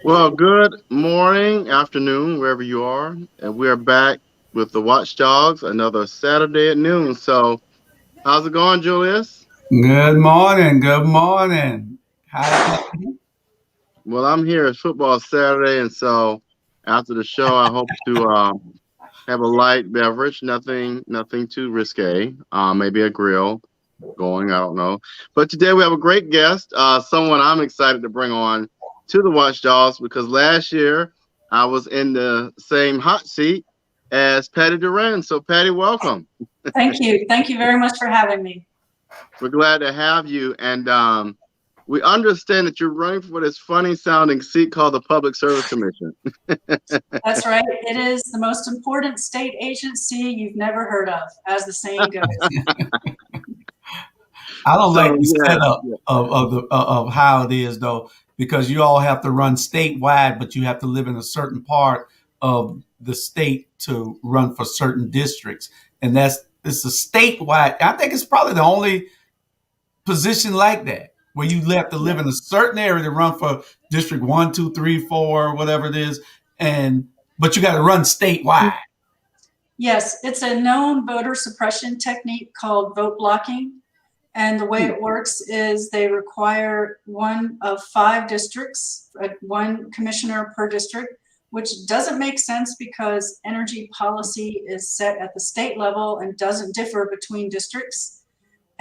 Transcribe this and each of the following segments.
Well, good morning, afternoon, wherever you are. And we are back with the Watchdogs another Saturday at noon. So, how's it going, Julius? Good morning. Good morning. Hi. Well, I'm here. It's football Saturday. And so, after the show, I hope to have a light beverage, nothing too risque. Maybe a grill going, I don't know. But today we have a great guest, someone I'm excited to bring on to the Watchdogs because last year I was in the same hot seat as Patty Durand. So, Patty, welcome. Thank you. Thank you very much for having me. We're glad to have you. And we understand that you're running for this funny sounding seat called the Public Service Commission. That's right. It is the most important state agency you've never heard of, as the saying goes. I don't like So, the yeah, setup yeah. of how it is though, because you all have to run statewide, but you have to live in a certain part of the state to run for certain districts, and it's a statewide. I think it's probably the only position like that where you have to live in a certain area to run for district one, two, three, four, whatever it is, and but you got to run statewide. Yes, it's a known voter suppression technique called vote blocking. And the way it works is they require one of five districts, one commissioner per district, which doesn't make sense because energy policy is set at the state level and doesn't differ between districts.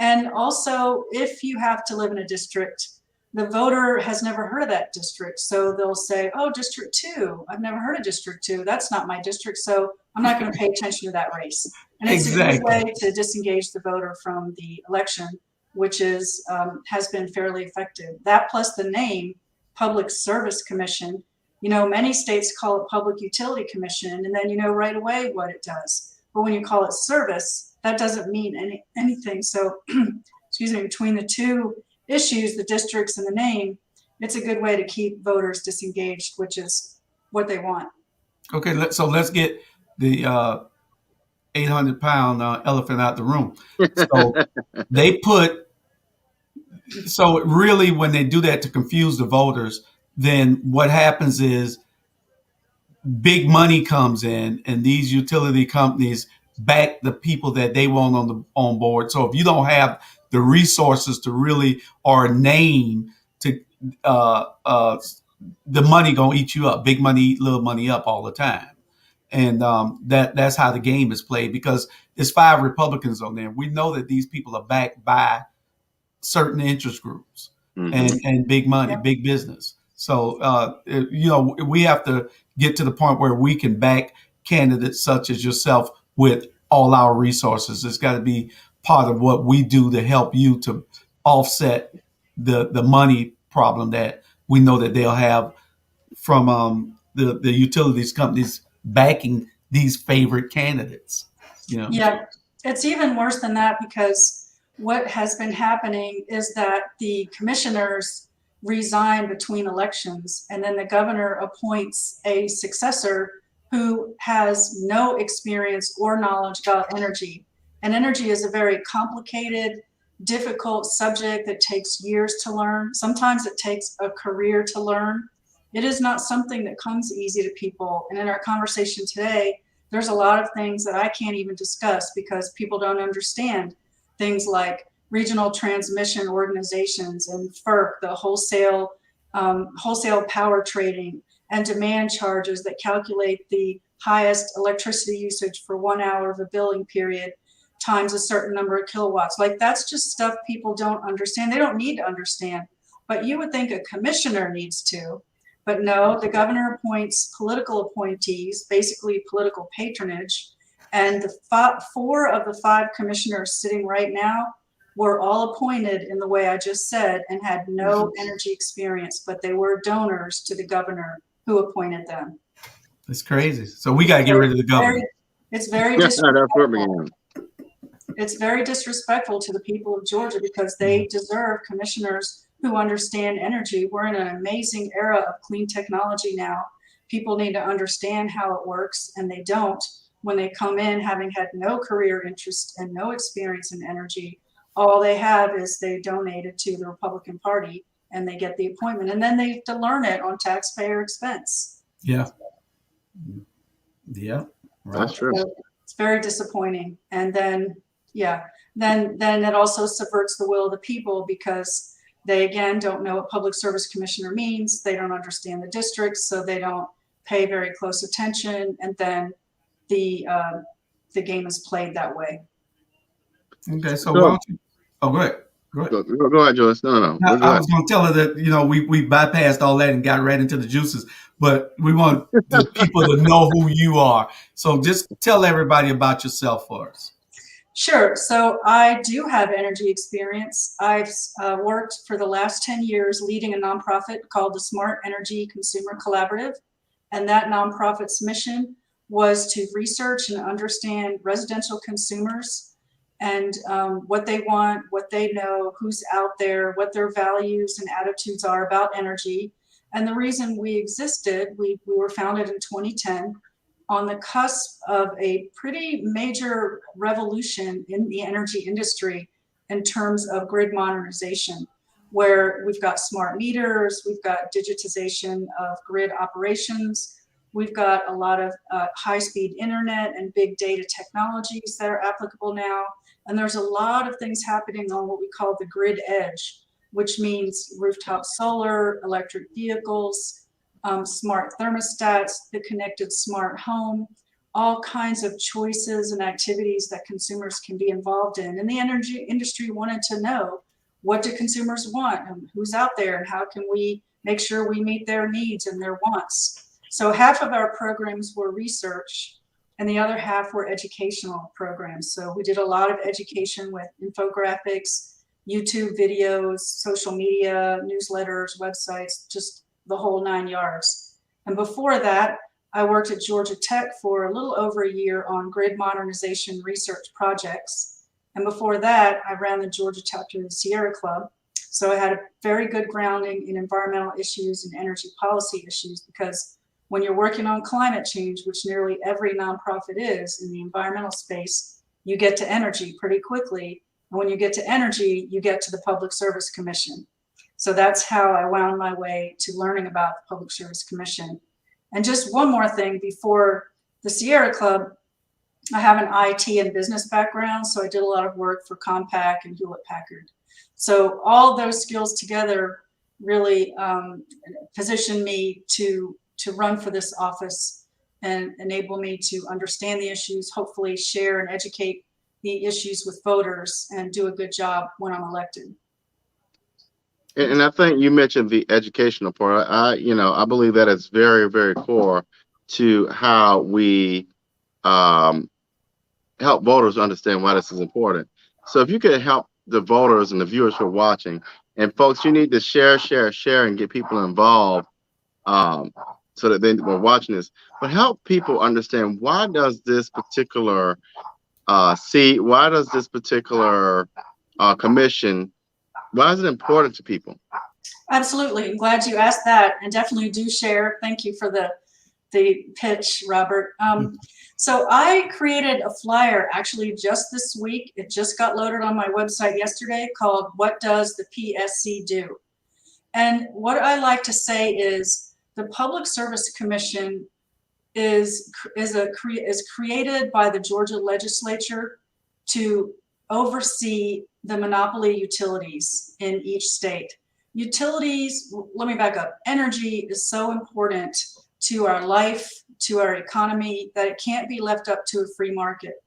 And also, if you have to live in a district, the voter has never heard of that district. So they'll say, oh, District 2, I've never heard of District 2. That's not my district. So I'm not going to pay attention to that race. And it's a good Exactly. way to disengage the voter from the election, which is has been fairly effective. That plus the name Public Service Commission. You know, many states call it Public Utility Commission, and then you know right away what it does. But when you call it service, that doesn't mean anything. So, excuse me, between the two issues, the districts and the name, it's a good way to keep voters disengaged, which is what they want. Okay, so let's get the 800-pound elephant out the room. So they put, so really when they do that to confuse the voters, then what happens is big money comes in and these utility companies back the people that they want on board. So if you don't have the resources to really or a name to uh, uh, the money gonna eat you up. Big money eat little money up all the time, and that's how the game is played because there's five Republicans on there. We know that these people are backed by certain interest groups Mhm. and big money, Yeah. big business. So we have to get to the point where we can back candidates such as yourself with all our resources. It's got to be part of what we do to help you to offset the money problem that we know that they'll have from the utilities companies backing these favorite candidates. You know. Yeah, it's even worse than that because what has been happening is that the commissioners resign between elections and then the governor appoints a successor who has no experience or knowledge about energy. And energy is a very complicated, difficult subject that takes years to learn. Sometimes it takes a career to learn. It is not something that comes easy to people. And in our conversation today, there's a lot of things that I can't even discuss because people don't understand things like regional transmission organizations and FERC, the wholesale power trading and demand charges that calculate the highest electricity usage for 1 hour of a billing period times a certain number of kilowatts. Like that's just stuff people don't understand. They don't need to understand, but you would think a commissioner needs to. But no, the governor appoints political appointees, basically political patronage. And the four of the five commissioners sitting right now were all appointed in the way I just said and had no energy experience, but they were donors to the governor who appointed them. It's crazy. So we got to get rid of the governor. It's very Yeah, that's what we disrespectful. began. It's very disrespectful to the people of Georgia because they deserve commissioners who understand energy. We're in an amazing era of clean technology now. People need to understand how it works, and they don't when they come in having had no career interest and no experience in energy. All they have is they donated to the Republican Party and they get the appointment, and then they have to learn it on taxpayer expense. Yeah. Yeah. Right. That's true. So it's very disappointing. And then, yeah, then it also subverts the will of the people, because they, again, don't know what public service commissioner means. They don't understand the districts, so they don't pay very close attention. And then the game is played that way. Okay. So why don't you? Oh, go ahead. Go ahead, Joyce. No. Go I ahead. was going to tell her that, we bypassed all that and got right into the juices, but we want the people to know who you are. So just tell everybody about yourself for us. Sure. So I do have energy experience. I've worked for the last 10 years leading a nonprofit called the Smart Energy Consumer Collaborative. And that nonprofit's mission was to research and understand residential consumers and what they want, what they know, who's out there, what their values and attitudes are about energy. And the reason we existed, we were founded in 2010 on the cusp of a pretty major revolution in the energy industry in terms of grid modernization, where we've got smart meters, we've got digitization of grid operations, we've got a lot of high-speed internet and big data technologies that are applicable now. And there's a lot of things happening on what we call the grid edge, which means rooftop solar, electric vehicles, smart thermostats, the connected smart home, all kinds of choices and activities that consumers can be involved in. And the energy industry wanted to know, what do consumers want, and who's out there, and how can we make sure we meet their needs and their wants. So half of our programs were research, and the other half were educational programs. So we did a lot of education with infographics, YouTube videos, social media, newsletters, websites, just the whole 9 yards. And before that, I worked at Georgia Tech for a little over a year on grid modernization research projects. And before that, I ran the Georgia chapter of the Sierra Club. So I had a very good grounding in environmental issues and energy policy issues, because when you're working on climate change, which nearly every nonprofit is in the environmental space, you get to energy pretty quickly. And when you get to energy, you get to the Public Service Commission. So that's how I wound my way to learning about the Public Service Commission. And just one more thing before the Sierra Club, I have an IT and business background, so I did a lot of work for Compaq and Hewlett Packard. So all those skills together really positioned me to run for this office and enable me to understand the issues, hopefully share and educate the issues with voters, and do a good job when I'm elected. And I think you mentioned the educational part. I believe that is very, very core to how we help voters understand why this is important. So if you could help the voters and the viewers who are watching, and folks, you need to share, and get people involved so that they were watching this. But help people understand, why does this particular why does this particular commission, why is it important to people? Absolutely. I'm glad you asked that, and definitely do share. Thank you for the pitch, Robert. So I created a flyer actually just this week. It just got loaded on my website yesterday, called "What Does the PSC Do?" And what I like to say is the Public Service Commission is created by the Georgia legislature to oversee the monopoly utilities in each state. Utilities, let me back up. Energy is so important to our life, to our economy, that it can't be left up to a free market.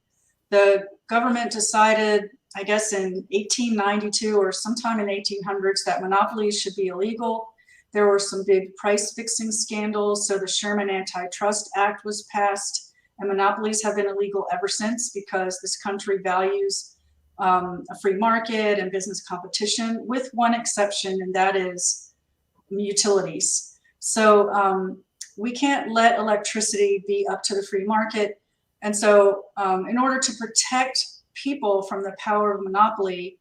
The government decided, I guess in 1892 or sometime in 1800s, that monopolies should be illegal. There were some big price fixing scandals, so the Sherman Antitrust Act was passed, and monopolies have been illegal ever since, because this country values a free market and business competition, with one exception, and that is utilities. So we can't let electricity be up to the free market. And so in order to protect people from the power of monopoly,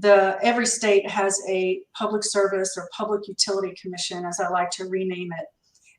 every state has a public service or public utility commission, as I like to rename it.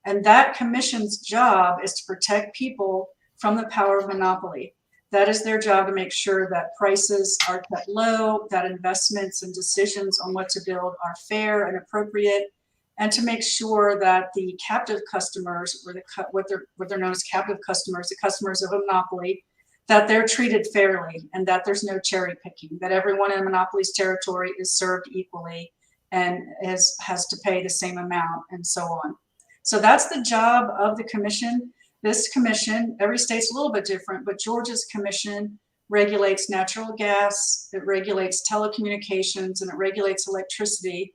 And that commission's job is to protect people from the power of monopoly. That is their job, to make sure that prices are kept low, that investments and decisions on what to build are fair and appropriate, and to make sure that the captive customers, or what they're known as captive customers, the customers of a monopoly, that they're treated fairly and that there's no cherry picking, that everyone in a monopoly's territory is served equally and has to pay the same amount, and so on. So that's the job of the commission. This commission, every state's a little bit different, but Georgia's commission regulates natural gas, it regulates telecommunications, and it regulates electricity.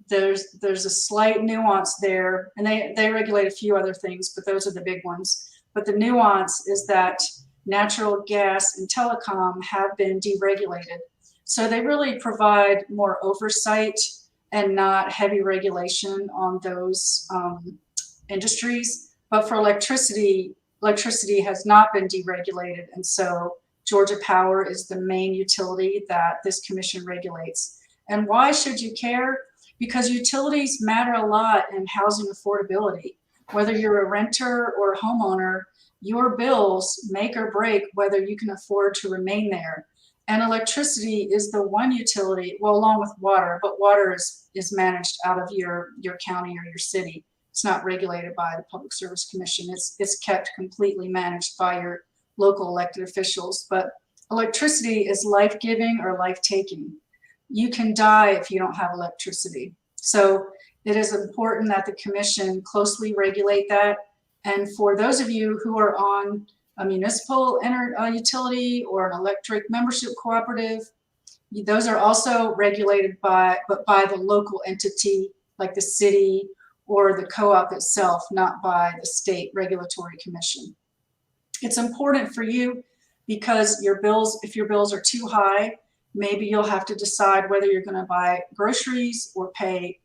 There's a slight nuance there, and they regulate a few other things, but those are the big ones. But the nuance is that natural gas and telecom have been deregulated. So they really provide more oversight and not heavy regulation on those industries. But for electricity has not been deregulated. And so Georgia Power is the main utility that this commission regulates. And why should you care? Because utilities matter a lot in housing affordability. Whether you're a renter or a homeowner, your bills make or break whether you can afford to remain there. And electricity is the one utility, well, along with water, but water is managed out of your county or your city. It's not regulated by the Public Service Commission. It's kept completely managed by your local elected officials. But electricity is life-giving or life-taking. You can die if you don't have electricity. So it is important that the commission closely regulate that. And for those of you who are on a municipal utility or an electric membership cooperative, those are also regulated by the local entity, like the city or the co-op itself, not by the state regulatory commission. It's important for you because if your bills are too high, maybe you'll have to decide whether you're going to buy groceries or pay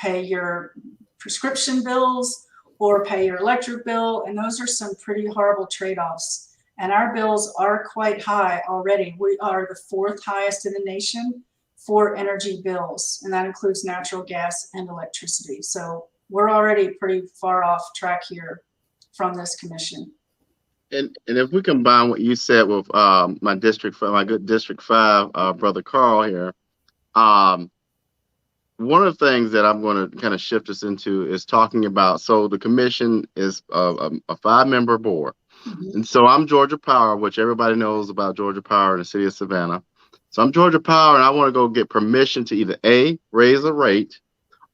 your prescription bills or pay your electric bill. And those are some pretty horrible trade-offs. And our bills are quite high already. We are the 4th highest in the nation for energy bills, and that includes natural gas and electricity. So we're already pretty far off track here from this commission. And if we combine what you said with my good District 5 brother Carl here, one of the things that I'm going to kind of shift us into is talking about, so the commission is a 5-member board. Mm-hmm. And so I'm Georgia Power, which everybody knows about Georgia Power in the city of Savannah. So I'm Georgia Power, and I want to go get permission to either A, raise a rate,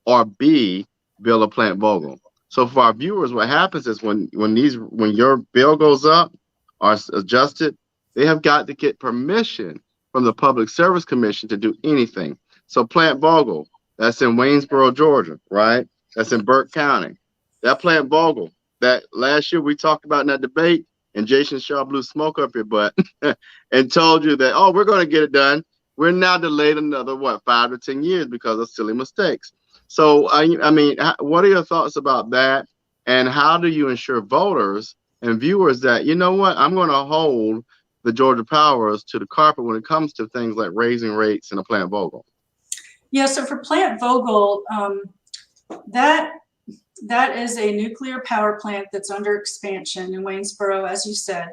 or B, build a plant Vogel. So for our viewers, what happens is when your bill goes up or adjusted, they have got to get permission from the Public Service Commission to do anything. So plant Vogel, that's in Waynesboro, Georgia, right? That's in Burke County. That plant Vogel, that last year we talked about in that debate, and Jason Shaw blew smoke up your butt and told you that, oh, we're going to get it done. We're now delayed another, 5 to 10 years because of silly mistakes. So, I mean, what are your thoughts about that? And how do you ensure voters and viewers that, you know what, I'm going to hold the Georgia Powers to the carpet when it comes to things like raising rates and a plant Vogel? Yeah, so for plant Vogel, that is a nuclear power plant that's under expansion in Waynesboro, as you said.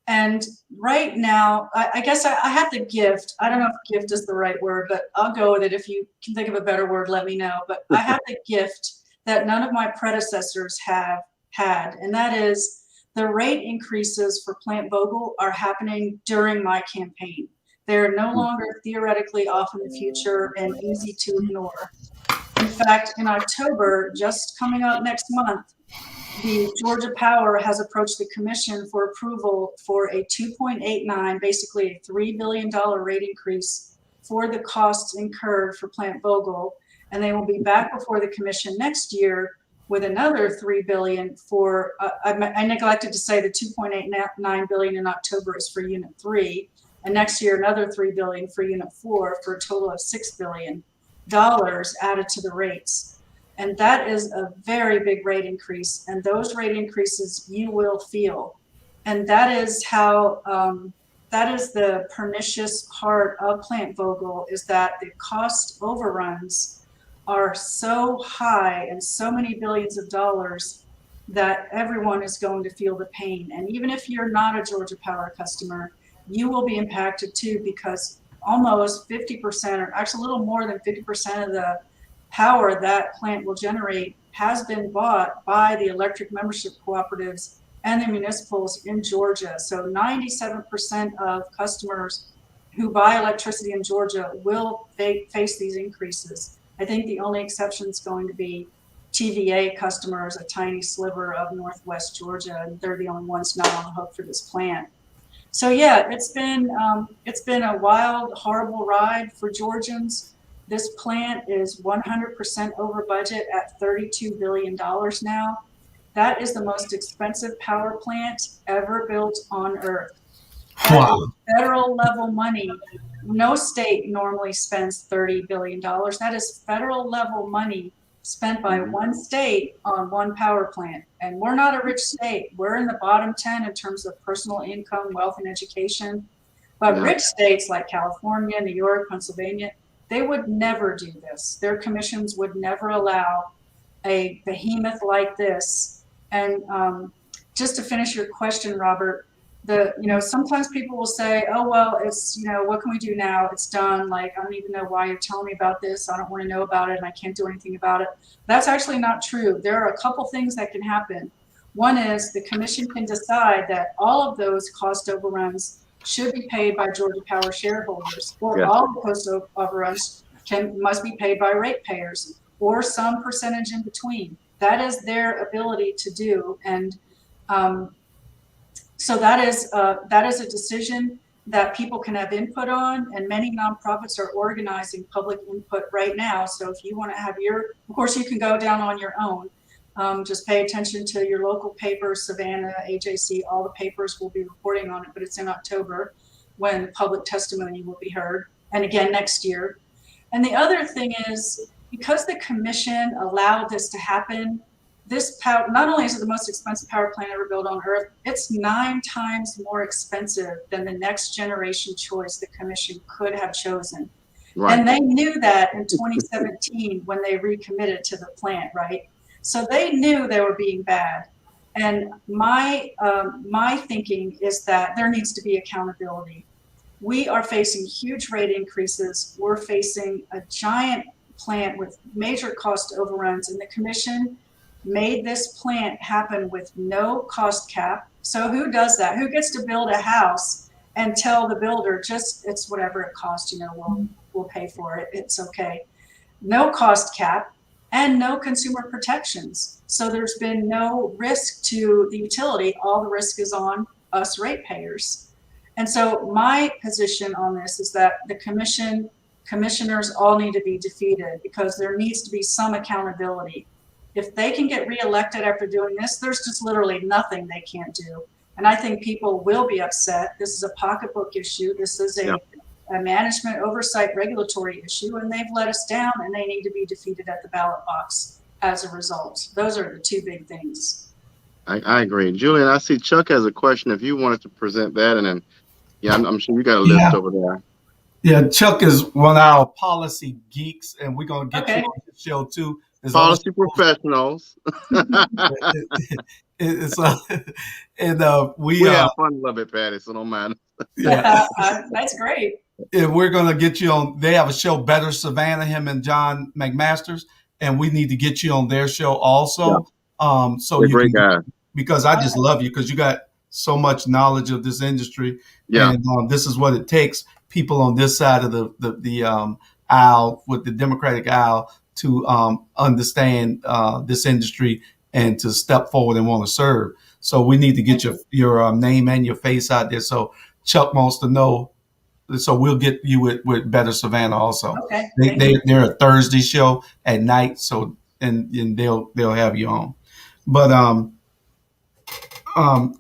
And right now, I guess I have the gift. I don't know if gift is the right word, but I'll go with it. If you can think of a better word, let me know. But I have the gift that none of my predecessors have had, and that is the rate increases for Plant Vogel are happening during my campaign. They're no longer theoretically off in the future and easy to ignore. In fact, in October, just coming up next month, the Georgia Power has approached the commission for approval for a 2.89, basically a $3 billion rate increase for the costs incurred for Plant Vogel. And they will be back before the commission next year with another $3 billion for, I neglected to say the 2.89 billion in October is for Unit 3. And next year, another $3 billion for Unit 4 for a total of $6 billion added to the rates. And that is a very big rate increase. And those rate increases you will feel. And that is how, that is the pernicious part of Plant Vogel, is that the cost overruns are so high and so many billions of dollars that everyone is going to feel the pain. And even if you're not a Georgia Power customer, you will be impacted too, because almost 50%, or actually a little more than 50% of the power that plant will generate has been bought by the electric membership cooperatives and the municipals in Georgia. So 97% of customers who buy electricity in Georgia will face these increases. I think the only exception is going to be TVA customers, a tiny sliver of Northwest Georgia, and they're the only ones not on the hook for this plant. So yeah, it's been a wild, horrible ride for Georgians. This plant is 100% over budget at $32 billion now. That is the most expensive power plant ever built on Earth. That is federal level money. No state normally spends $30 billion. That is federal level money spent by one state on one power plant. And we're not a rich state. We're in the bottom 10 in terms of personal income, wealth, and education. But rich states like California, New York, Pennsylvania, they would never do this. Their commissions would never allow a behemoth like this. And just to finish your question, Robert, sometimes people will say, oh, well, it's, what can we do now? It's done. Like, I don't even know why you're telling me about this. I don't want to know about it and I can't do anything about it. That's actually not true. There are a couple things that can happen. One is the commission can decide that all of those cost overruns should be paid by Georgia Power shareholders, or all the cost overruns must be paid by ratepayers, or some percentage in between. That is their ability to do. And so that is a decision that people can have input on, and many nonprofits are organizing public input right now. So if you want to have of course, you can go down on your own. Just pay attention to your local paper, Savannah, AJC, all the papers will be reporting on it, but it's in October when public testimony will be heard, and again next year. And the other thing is, because the commission allowed this to happen, this power, not only is it the most expensive power plant ever built on Earth, it's 9 times more expensive than the next generation choice the commission could have chosen. Right. And they knew that in 2017 when they recommitted to the plant, right? So they knew they were being bad. And my thinking is that there needs to be accountability. We are facing huge rate increases. We're facing a giant plant with major cost overruns, and the commission made this plant happen with no cost cap. So who does that? Who gets to build a house and tell the builder, it's whatever it costs, we'll pay for it, it's okay. No cost cap and no consumer protections. So there's been no risk to the utility. All the risk is on us ratepayers. And so my position on this is that the commissioners all need to be defeated, because there needs to be some accountability. If they can get reelected after doing this, there's just literally nothing they can't do. And I think people will be upset. This is a pocketbook issue. This is a management oversight regulatory issue, and they've let us down, and they need to be defeated at the ballot box as a result. Those are the two big things. I agree. Julian, I see Chuck has a question. If you wanted to present that, and then, I'm sure you got a list over there. Yeah, Chuck is one of our policy geeks, and we're going to get you on the show too. Policy professionals. We have fun a little bit, Patty, so don't mind. That's great. And we're going to get you on. They have a show, Better Savannah, him and John McMasters, and we need to get you on their show also. So you great guy. Because I just love you, because you got so much knowledge of this industry. And this is what it takes. People on this side of the aisle, with the Democratic aisle, to understand this industry and to step forward and want to serve. So we need to get your name and your face out there. So Chuck wants to know. So we'll get you with Better Savannah also. Okay. They're a Thursday show at night. So and they'll have you on. But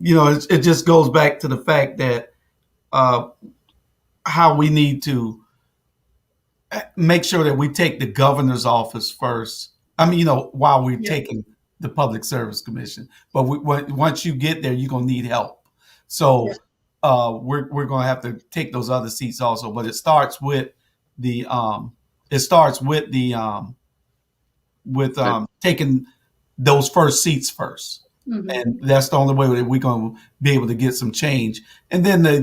it just goes back to the fact that how we need to make sure that we take the governor's office first. While we're taking the Public Service Commission, but once you get there, you're gonna need help. So we're gonna have to take those other seats also. But it starts with taking those first seats first. Mhm. And that's the only way that we're going to be able to get some change. And then I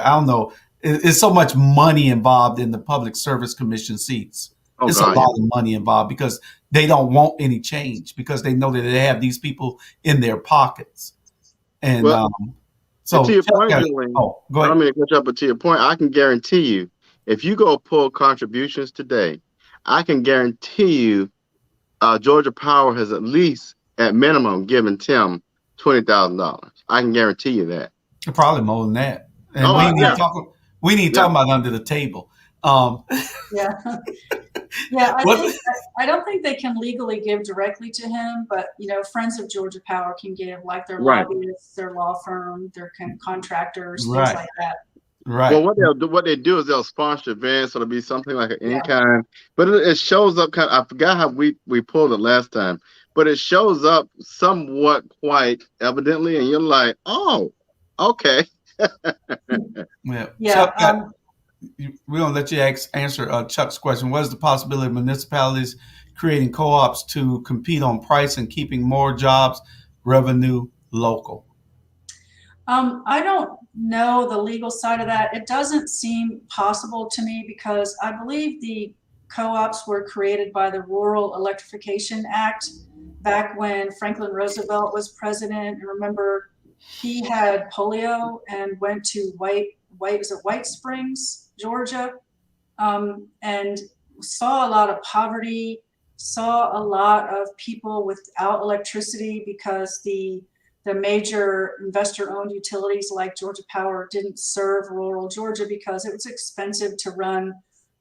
don't know, it's so much money involved in the Public Service Commission seats. Oh It's a God, yeah. lot of money involved because they don't want any change because they know that they have these people in their pockets. And Well, and to so, your Chuck point, Julian, go I don't ahead. mean to catch up, but to your point, I can guarantee you, if you go pull contributions today, I can guarantee you, Georgia Power has at least, at minimum, given Tim $20,000. I can guarantee you that. Probably more than that. And Oh, yeah, we need to yeah. talk about under the table. Um, Yeah. Yeah, what? I don't think they can legally give directly to him, but Friends of Georgia Power can give, like their Right. lobbyists, their law firm, their contractors, things Right, like that. Well, right. what they do is they'll sponsor events. So it'll be something like an in Yeah. kind, but it shows up kind of, I forgot how we pulled it last time, but it shows up somewhat quite evidently, and you're like, oh, okay. Yeah. Yeah. Chuck, we're going to let you answer Chuck's question. What is the possibility of municipalities creating co-ops to compete on price and keeping more jobs, revenue local? I don't know the legal side of that. It doesn't seem possible to me because I believe the co-ops were created by the Rural Electrification Act back when Franklin Roosevelt was president. And remember, he had polio and went to White Springs, Georgia, and saw a lot of poverty, saw a lot of people without electricity because the major investor-owned utilities like Georgia Power didn't serve rural Georgia because it was expensive to run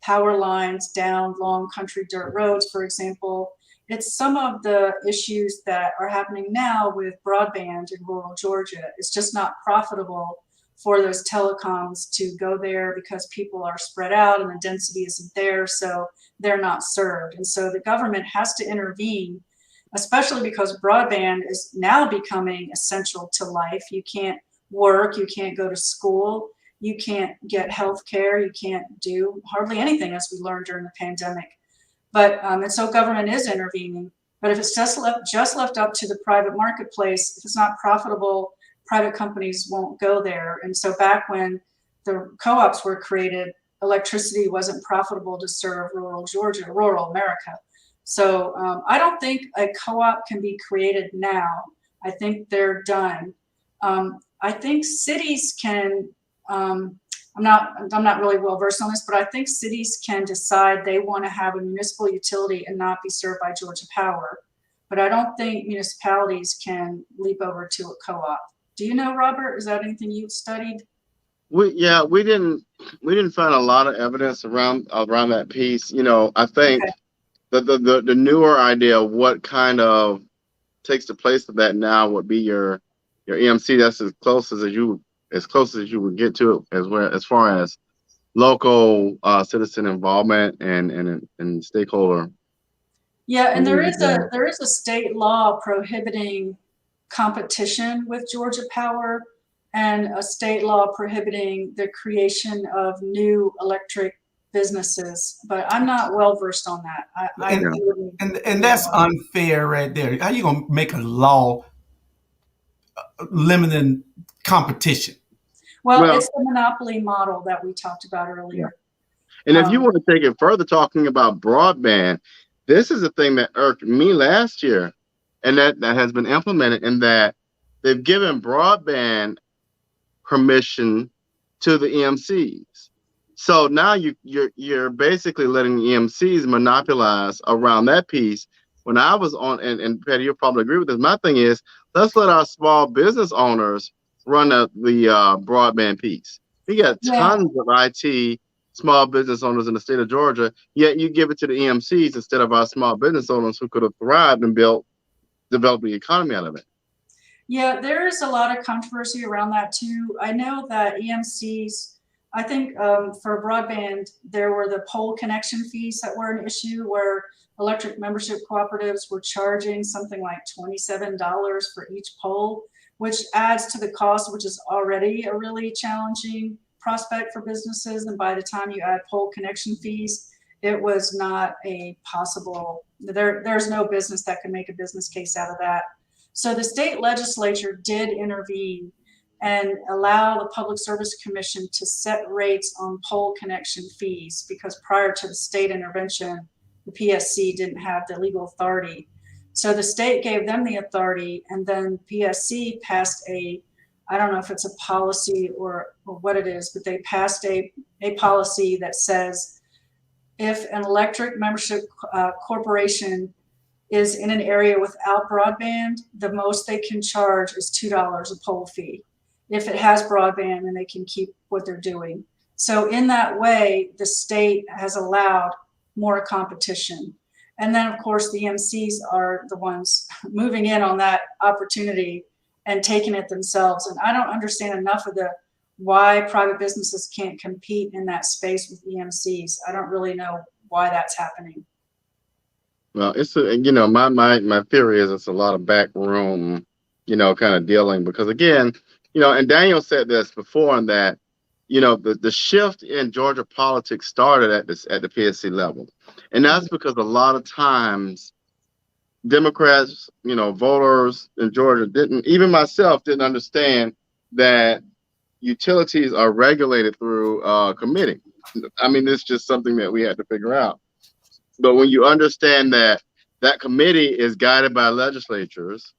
power lines down long country dirt roads, for example. It's some of the issues that are happening now with broadband in rural Georgia. It's just not profitable for those telecoms to go there because people are spread out and the density isn't there, so they're not served. And so the government has to intervene, especially because broadband is now becoming essential to life. You can't work, you can't go to school, you can't get health care, you can't do hardly anything, as we learned during the pandemic. But and so government is intervening. But if it's just left up to the private marketplace, if it's not profitable, private companies won't go there. And so back when the co-ops were created, electricity wasn't profitable to serve rural Georgia, rural America. So I don't think a co-op can be created now. I think they're done. I think cities can. I'm not really well versed on this, but I think cities can decide they want to have a municipal utility and not be served by Georgia Power. But I don't think municipalities can leap over to a co-op. Do you know, Robert? Is that anything you've studied? We didn't find a lot of evidence around that piece. I think Okay. the newer idea of what kind of takes the place of that now would be your EMC. That's as close as you would get to it as far as local citizen involvement and stakeholder. Yeah, and there is a state law prohibiting competition with Georgia Power and a state law prohibiting the creation of new electric businesses, but I'm not well versed on that. And that's unfair right there. How you gonna make a law limiting competition? Well, Well, it's the monopoly model that we talked about earlier. and if you Um, want to take it further, talking about broadband, this is a thing that irked me last year, and that has been implemented in that they've given broadband permission to the EMCs. So now you're basically letting the EMCs monopolize around that piece. When I was on, and Patty, you'll probably agree with this. My thing is, let's let our small business owners run the broadband piece. We got yeah, tons of IT small business owners in the state of Georgia, yet you give it to the EMCs instead of our small business owners who could have thrived and developed the economy out of it. yeah, there is a lot of controversy around that too. I know that EMCs, I think for broadband, there were the pole connection fees that were an issue where electric membership cooperatives were charging something like $27 for each pole, which adds to the cost, which is already a really challenging prospect for businesses. And by the time you add pole connection fees, it was not a possible, there's no business that can make a business case out of that. So the state legislature did intervene and allow the Public Service Commission to set rates on pole connection fees, because prior to the state intervention, the PSC didn't have the legal authority. So the state gave them the authority, and then PSC passed I don't know if it's a policy or what it is, but they passed a policy that says if an electric membership corporation is in an area without broadband, the most they can charge is $2 a pole fee. If it has broadband, then they can keep what they're doing. So in that way, the state has allowed more competition. And then of course the MCs are the ones moving in on that opportunity and taking it themselves. And I don't understand enough of why private businesses can't compete in that space with EMCs. I don't really know why that's happening. Well, it's my theory is it's a lot of back room, kind of dealing, because again, and Daniel said this before, and that, the shift in Georgia politics started at the PSC level, and that's because a lot of times Democrats, voters in Georgia even myself didn't understand that utilities are regulated through committee. I mean, it's just something that we had to figure out. But when you understand that committee is guided by legislatures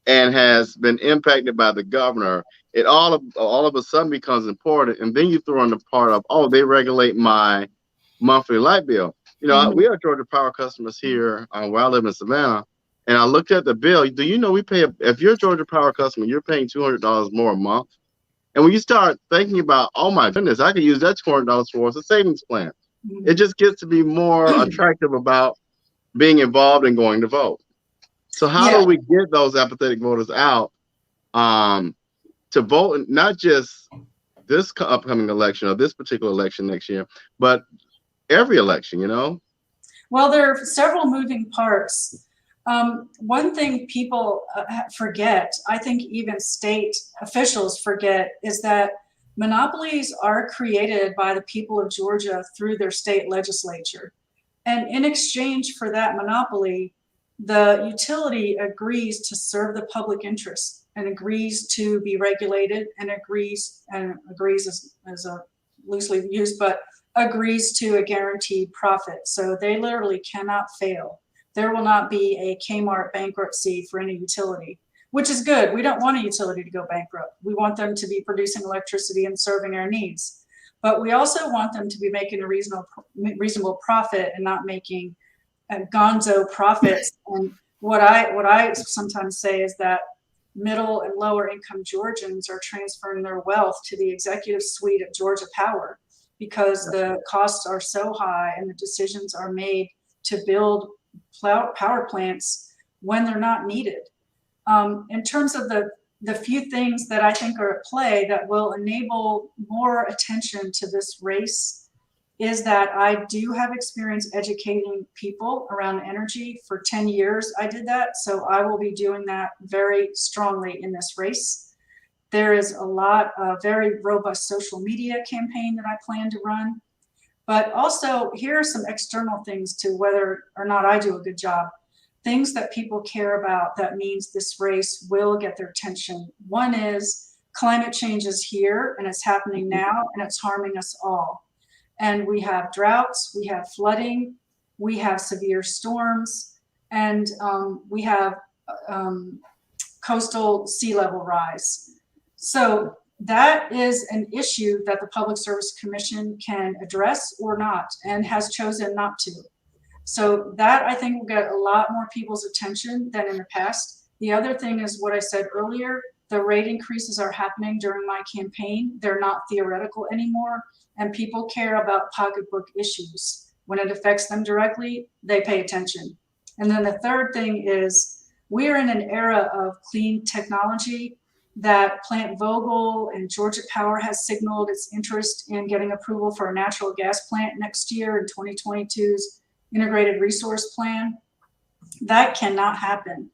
and has been impacted by the governor, it all of a sudden becomes important. And then you throw in the part of, they regulate my monthly light bill. We are Georgia Power customers here where I live in Savannah, and I looked at the bill. Do you know if you're a Georgia Power customer, you're paying $200 more a month? And when you start thinking about, oh my goodness, I could use that $200 towards a savings plan. It just gets to be more attractive about being involved and going to vote. So how do we get those apathetic voters out to vote, not just this upcoming election or this particular election next year, but every election, Well, there are several moving parts. One thing people forget, I think even state officials forget, is that monopolies are created by the people of Georgia through their state legislature. And in exchange for that monopoly, the utility agrees to serve the public interest and agrees to be regulated and agrees as a loosely used, but agrees to a guaranteed profit. So they literally cannot fail. There will not be a Kmart bankruptcy for any utility, which is good. We don't want a utility to go bankrupt. We want them to be producing electricity and serving our needs. But we also want them to be making a reasonable profit and not making gonzo profits. And what I sometimes say is that middle and lower income Georgians are transferring their wealth to the executive suite of Georgia Power because the costs are so high and the decisions are made to build power plants when they're not needed. In terms of the few things that I think are at play that will enable more attention to this race is that I do have experience educating people around energy. For 10 years I did that, so I will be doing that very strongly in this race. There is a lot of very robust social media campaign that I plan to run. But also, here are some external things to whether or not I do a good job. Things that people care about that means this race will get their attention. One is climate change is here and it's happening now and it's harming us all. And we have droughts, we have flooding, we have severe storms, and we have coastal sea level rise. So that is an issue that the Public Service Commission can address or not, and has chosen not to. So that I think will get a lot more people's attention than in the past. The other thing is what I said earlier, the rate increases are happening during my campaign. They're not theoretical anymore, and people care about pocketbook issues. When it affects them directly, they pay attention. And then the third thing is we're in an era of clean technology that Plant Vogel and Georgia Power has signaled its interest in getting approval for a natural gas plant next year in 2022's integrated resource plan. That cannot happen.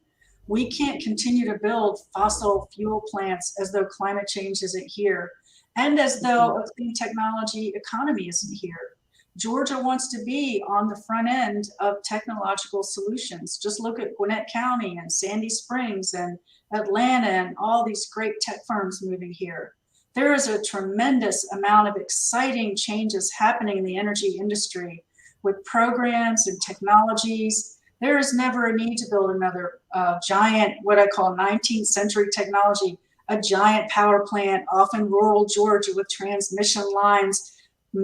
We can't continue to build fossil fuel plants as though climate change isn't here and as though a clean technology economy isn't here. Georgia wants to be on the front end of technological solutions. Just look at Gwinnett County and Sandy Springs and Atlanta and all these great tech firms moving here. There is a tremendous amount of exciting changes happening in the energy industry with programs and technologies. There is never a need to build another giant, what I call 19th century technology, a giant power plant off in rural Georgia with transmission lines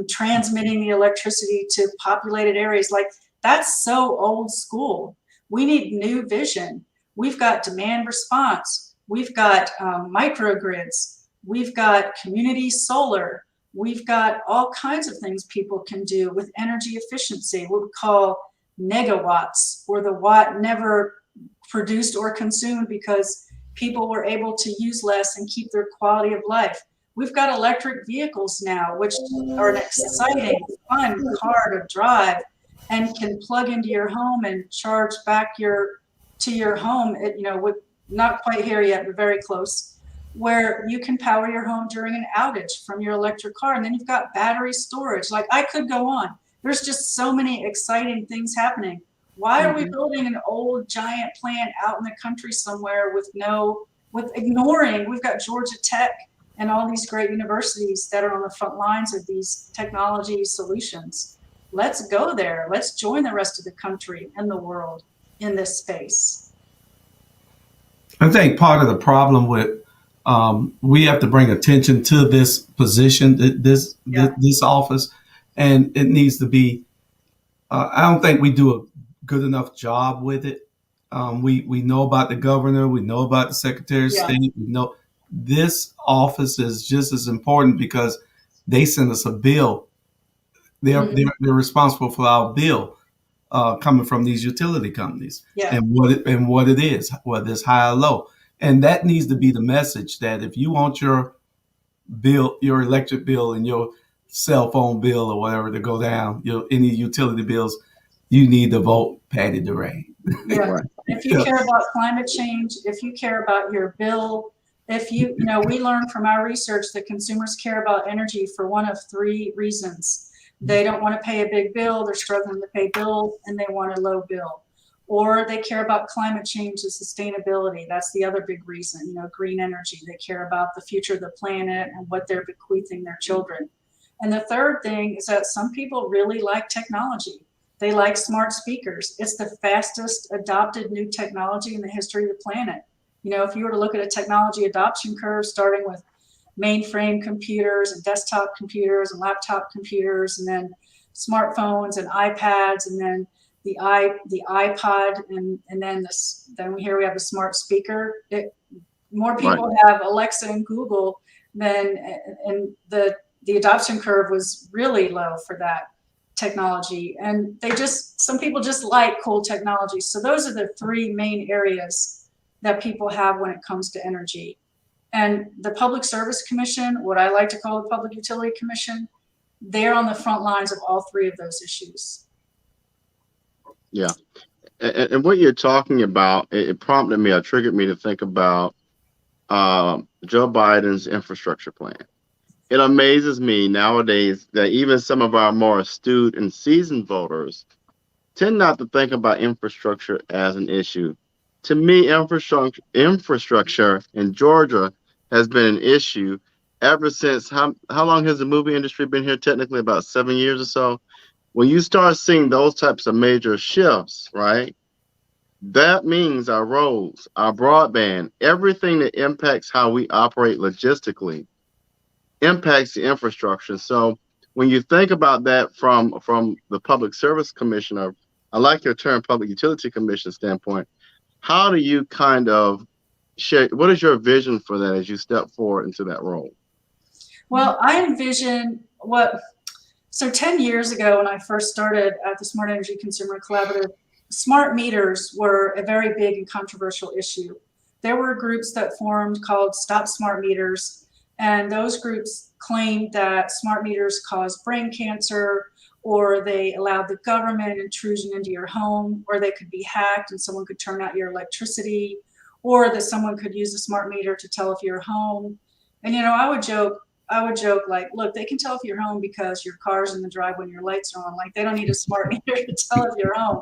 transmitting the electricity to populated areas. Like, that's so old school. We need new vision. We've got demand response. We've got microgrids. We've got community solar. We've got all kinds of things people can do with energy efficiency, what we call negawatts, or the watt never produced or consumed because people were able to use less and keep their quality of life. We've got electric vehicles now, which are an exciting, fun car to drive and can plug into your home and charge back to your home, with not quite here yet, but very close, where you can power your home during an outage from your electric car. And then you've got battery storage. Like, I could go on. There's just so many exciting things happening. Why are we building an old giant plant out in the country somewhere with ignoring, we've got Georgia Tech and all these great universities that are on the front lines of these technology solutions. Let's go there. Let's join the rest of the country and the world in this space. I think part of the problem with we have to bring attention to this position, this office, and it needs to be. I don't think we do a good enough job with it. We know about the governor, we know about the secretary of state, we know this office is just as important because they send us a bill. They're responsible for our bill coming from these utility companies and what it is, whether it's high or low. And that needs to be the message that if you want your bill, your electric bill and your cell phone bill or whatever to go down, any utility bills, you need to vote Patty Durand. Yeah. If you care about climate change, if you care about your bill, we learned from our research that consumers care about energy for one of three reasons. They don't want to pay a big bill, they're struggling to pay bills, and they want a low bill. Or they care about climate change and sustainability. That's the other big reason, green energy. They care about the future of the planet and what they're bequeathing their children. And the third thing is that some people really like technology. They like smart speakers. It's the fastest adopted new technology in the history of the planet. If you were to look at a technology adoption curve, starting with mainframe computers and desktop computers and laptop computers, and then smartphones and iPads, and then the iPod, and then here we have a smart speaker. More people have Alexa and Google and the adoption curve was really low for that technology. And some people just like cool technology. So those are the three main areas that people have when it comes to energy. And the Public Service Commission, what I like to call the Public Utility Commission, they're on the front lines of all three of those issues. Yeah. And what you're talking about, it prompted me, it triggered me to think about Joe Biden's infrastructure plan. It amazes me nowadays that even some of our more astute and seasoned voters tend not to think about infrastructure as an issue. To me, infrastructure in Georgia has been an issue ever since, how long has the movie industry been here? Technically about 7 years or so. When you start seeing those types of major shifts, right, that means our roads, our broadband, everything that impacts how we operate logistically impacts the infrastructure. So when you think about that from the Public Service Commissioner, I like your term, Public Utility Commission standpoint, how do you kind of share, what is your vision for that as you step forward into that role? Well, I envision so 10 years ago when I first started at the Smart Energy Consumer Collaborative, smart meters were a very big and controversial issue. There were groups that formed called Stop Smart Meters, and those groups claimed that smart meters caused brain cancer, or they allowed the government intrusion into your home, or they could be hacked and someone could turn out your electricity, or that someone could use a smart meter to tell if you're home. And I would joke, I would joke like, look, they can tell if you're home because your car's in the driveway and your lights are on. Like, they don't need a smart meter to tell if you're home.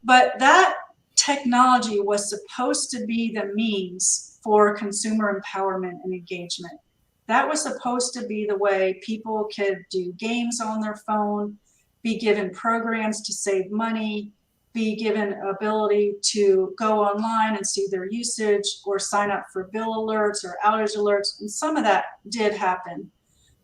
But that technology was supposed to be the means for consumer empowerment and engagement. That was supposed to be the way people could do games on their phone, be given programs to save money, be given ability to go online and see their usage or sign up for bill alerts or outage alerts. And some of that did happen.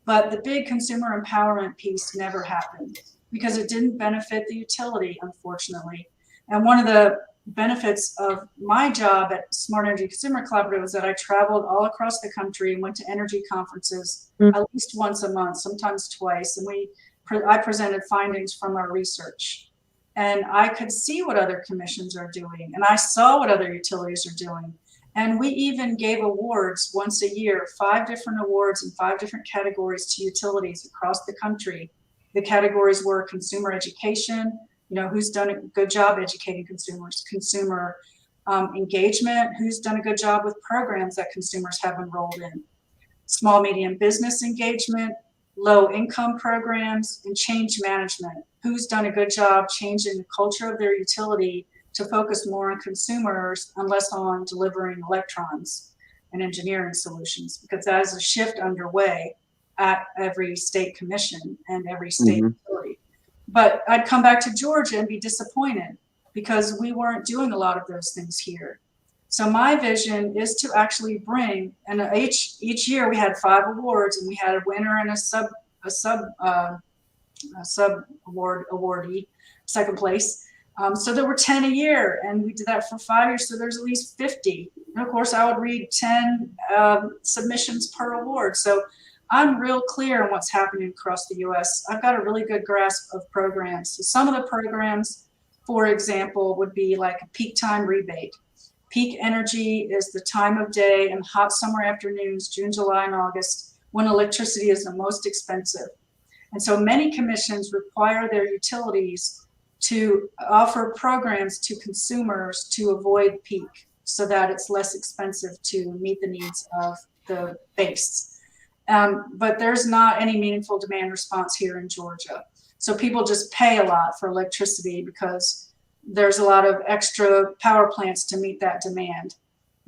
But the big consumer empowerment piece never happened because it didn't benefit the utility, unfortunately. And one of the benefits of my job at Smart Energy Consumer Collaborative was that I traveled all across the country and went to energy conferences at least once a month, sometimes twice. And I presented findings from our research. And I could see what other commissions are doing. And I saw what other utilities are doing. And we even gave awards once a year, 5 different awards in 5 different categories to utilities across the country. The categories were consumer education, who's done a good job educating consumers, consumer engagement, who's done a good job with programs that consumers have enrolled in, small, medium business engagement, low income programs, and change management, who's done a good job changing the culture of their utility to focus more on consumers and less on delivering electrons and engineering solutions, because that is a shift underway at every state commission and every state utility. But I'd come back to Georgia and be disappointed because we weren't doing a lot of those things here. So my vision is to actually bring, and each year we had 5 awards, and we had a winner and a sub awardee, second place. So there were 10 a year, and we did that for 5 years. So there's at least 50. And of course, I would read 10 submissions per award. So I'm real clear on what's happening across the U.S. I've got a really good grasp of programs. So some of the programs, for example, would be like a peak time rebate. Peak energy is the time of day and hot summer afternoons, June, July, and August, when electricity is the most expensive. And so many commissions require their utilities to offer programs to consumers to avoid peak so that it's less expensive to meet the needs of the base. But there's not any meaningful demand response here in Georgia. So people just pay a lot for electricity because there's a lot of extra power plants to meet that demand.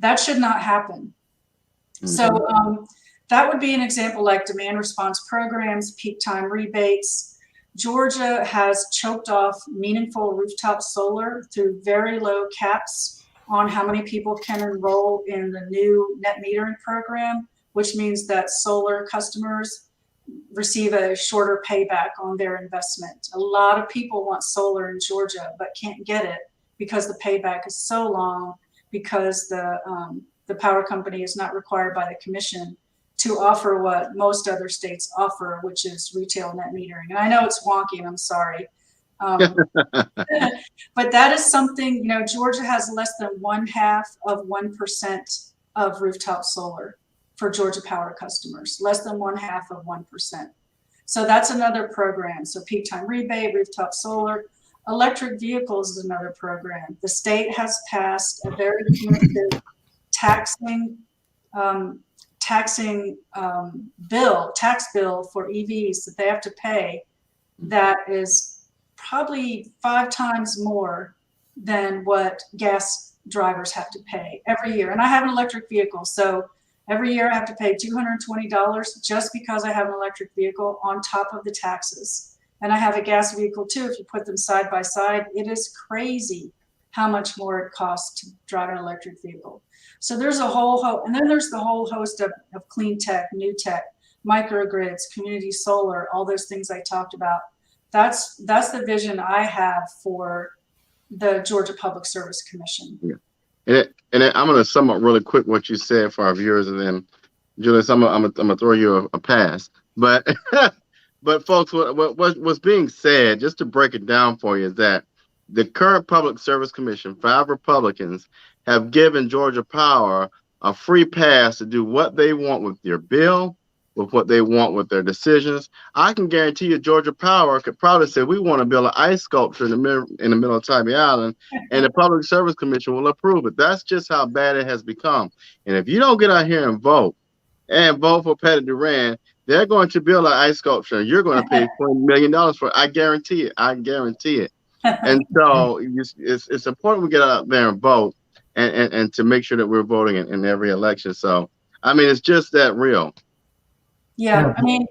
That should not happen. So that would be an example, like demand response programs, peak time rebates. Georgia has choked off meaningful rooftop solar through very low caps on how many people can enroll in the new net metering program, which means that solar customers receive a shorter payback on their investment. A lot of people want solar in Georgia, but can't get it because the payback is so long, because the power company is not required by the commission to offer what most other states offer, which is retail net metering. And I know it's wonky, and I'm sorry. But that is something, Georgia has less than 0.5% of rooftop solar for Georgia Power customers, less than 0.5%. So that's another program. So peak time rebate, rooftop solar. Electric vehicles is another program. The state has passed a very punitive tax bill for EVs that they have to pay that is probably 5 times more than what gas drivers have to pay every year. And I have an electric vehicle, so every year I have to pay $220 just because I have an electric vehicle on top of the taxes. And I have a gas vehicle too. If you put them side by side, it is crazy how much more it costs to drive an electric vehicle. So there's a whole and then there's the whole host of clean tech, new tech, microgrids, community solar, all those things I talked about. That's the vision I have for the Georgia Public Service Commission. Yeah. And I'm going to sum up really quick what you said for our viewers, and then Julius, I'm gonna throw you a pass. But but folks, what's being said, just to break it down for you, is that the current Public Service Commission, 5 Republicans, have given Georgia Power a free pass to do what they want with their bill, with what they want with their decisions. I can guarantee you Georgia Power could probably say, we want to build an ice sculpture in the middle of Tybee Island, and the Public Service Commission will approve it. That's just how bad it has become. And if you don't get out here and vote and vote for Patty Durand, they're going to build an ice sculpture. You're going to pay $20 million for it. I guarantee it. I guarantee it. And so it's important we get out there and vote and to make sure that we're voting in every election. So, I mean, it's just that real. Yeah, I mean,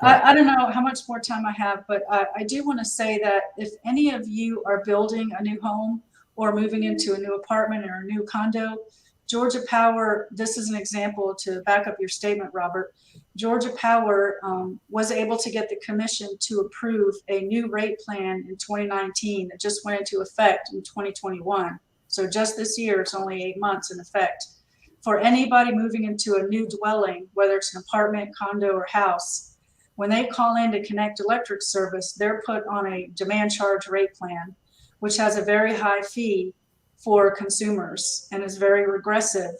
I don't know how much more time I have, but I do want to say that if any of you are building a new home or moving into a new apartment or a new condo, Georgia Power, this is an example to back up your statement, Robert. Georgia Power was able to get the commission to approve a new rate plan in 2019 that just went into effect in 2021. So just this year, it's only 8 months in effect. For anybody moving into a new dwelling, whether it's an apartment, condo, or house, when they call in to connect electric service, they're put on a demand charge rate plan, which has a very high fee for consumers and is very regressive.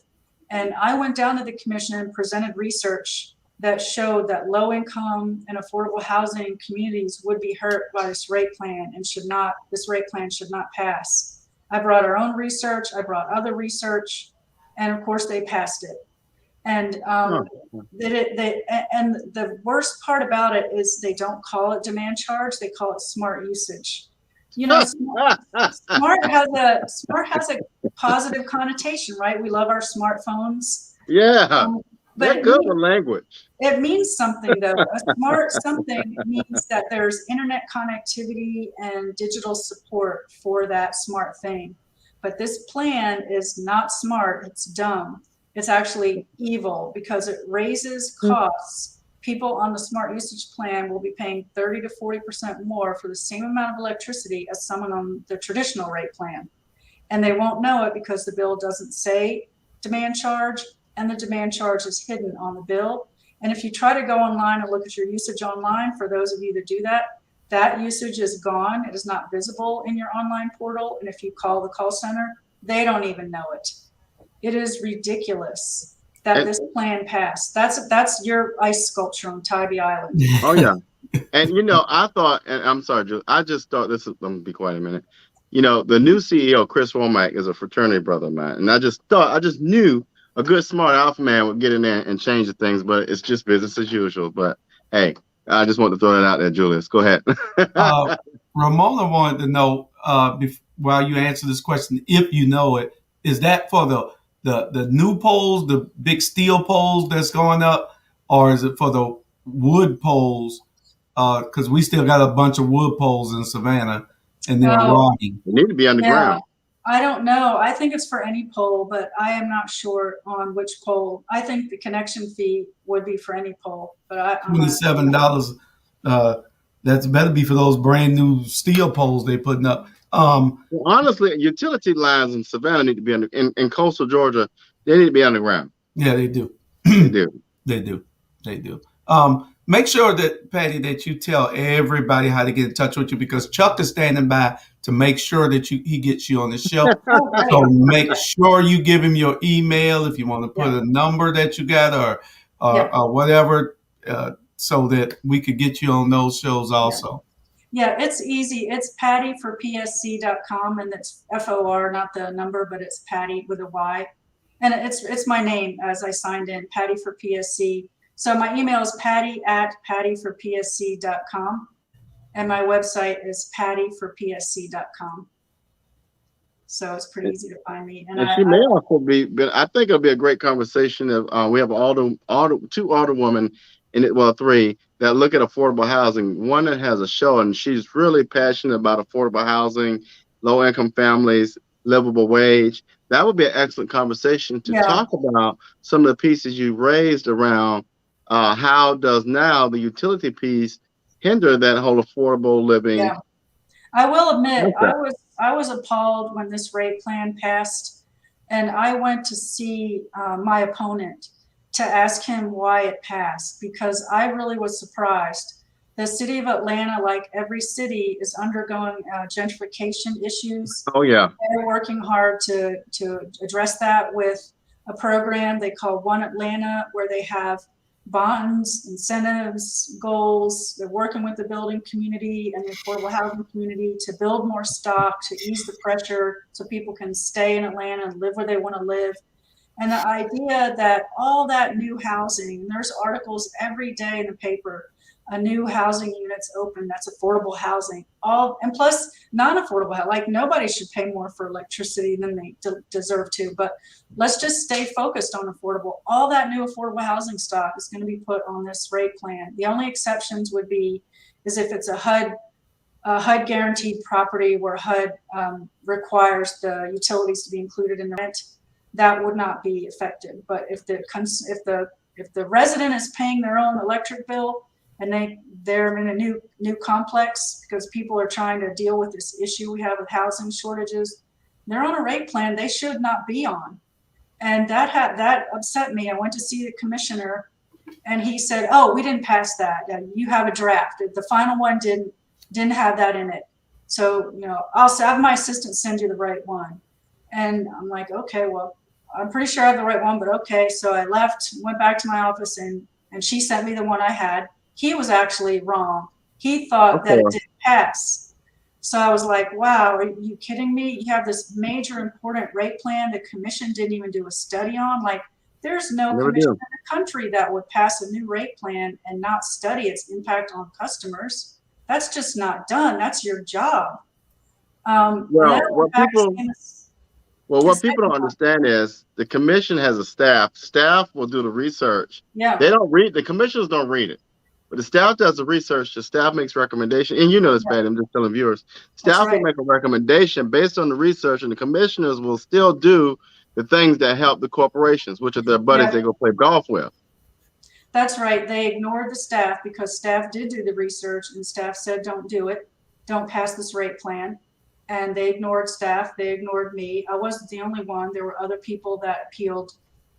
And I went down to the commission and presented research that showed that low income and affordable housing communities would be hurt by this rate plan and this rate plan should not pass. I brought our own research, I brought other research, and of course they passed it. And and the worst part about it is they don't call it demand charge, they call it smart usage. You know, smart has a positive connotation, right? We love our smartphones. Yeah, but good with language. It means something, though. A smart something means that there's internet connectivity and digital support for that smart thing. But this plan is not smart, it's dumb. It's actually evil because it raises costs. People on the smart usage plan will be paying 30 to 40% more for the same amount of electricity as someone on the traditional rate plan. And they won't know it because the bill doesn't say demand charge, and the demand charge is hidden on the bill. And if you try to go online and look at your usage online, for those of you that do that, that usage is gone. It is not visible in your online portal. And if you call the call center, they don't even know it. It is ridiculous that this plan passed. That's your ice sculpture on Tybee Island. Oh yeah. And you know, I thought, and I'm sorry, Julie, I just thought this is, let me be quiet a minute. You know, the new CEO, Chris Womack, is a fraternity brother of mine. And I just knew a good smart alpha man would get in there and change the things, but it's just business as usual. But hey, I just want to throw that out there, Julius. Go ahead. Ramona wanted to know, while you answer this question, if you know it, is that for the new poles, the big steel poles that's going up, or is it for the wood poles? Because we still got a bunch of wood poles in Savannah, and they're rotting. They need to be underground. I don't know. I think it's for any pole, but I am not sure on which pole. I think the connection fee would be for any pole, but $27. That's better be for those brand new steel poles they're putting up. Well, honestly, utility lines in Savannah need to be in coastal Georgia. They need to be underground. Yeah, they do. They do. They do. Make sure that, Patty, that you tell everybody how to get in touch with you, because Chuck is standing by to make sure that he gets you on the show. So make sure you give him your email if you want to put a number that you got or whatever, so that we could get you on those shows also. Yeah, it's easy. It's pattyforpsc.com, and it's FOR, not the number, but it's Patty with a Y. And it's my name as I signed in, Patty for PSC. So my email is patty@pattyforpsc.com, and my website is pattyforpsc.com. So it's pretty easy to find me. And she may also be, but I think it'll be a great conversation. We have two alderwomen three that look at affordable housing. One that has a show, and she's really passionate about affordable housing, low income families, livable wage. That would be an excellent conversation to talk about some of the pieces you raised around how does now the utility piece hinder that whole affordable living. Yeah. I will admit, I was appalled when this rate plan passed, and I went to see my opponent to ask him why it passed, because I really was surprised. The city of Atlanta, like every city, is undergoing gentrification issues. Oh yeah. They're working hard to address that with a program they call One Atlanta, where they have bonds, incentives, goals. They're working with the building community and the affordable housing community to build more stock, to ease the pressure so people can stay in Atlanta and live where they want to live. And the idea that all that new housing, there's articles every day in the paper, a new housing unit's open, that's affordable housing. All and plus non-affordable, like nobody should pay more for electricity than they deserve to. But let's just stay focused on affordable. All that new affordable housing stock is going to be put on this rate plan. The only exceptions would be is if it's a HUD guaranteed property where HUD requires the utilities to be included in the rent, that would not be affected. But if the resident is paying their own electric bill and they're in a new complex because people are trying to deal with this issue we have with housing shortages, they're on a rate plan they should not be on. And that upset me. I went to see the commissioner and he said, "Oh, we didn't pass that. You have a draft. The final one didn't have that in it. So, I'll have my assistant send you the right one." And I'm like, okay, well, I'm pretty sure I have the right one, but okay. So I left, went back to my office, and she sent me the one I had. He was actually wrong. He thought that it didn't pass. So I was like, wow, are you kidding me? You have this major important rate plan the commission didn't even do a study on. Like, there's no commission in the country that would pass a new rate plan and not study its impact on customers. That's just not done. That's your job. What people don't understand is the commission has a staff. Staff will do the research. Yeah. They don't read. The commissioners don't read it, but the staff does the research. The staff makes recommendation, and you know this, Patty. I'm just telling viewers. Staff will make a recommendation based on the research, and the commissioners will still do the things that help the corporations, which are their buddies they go play golf with. That's right. They ignored the staff because staff did do the research, and staff said, "Don't do it. Don't pass this rate plan." And they ignored staff. They ignored me. I wasn't the only one. There were other people that appealed,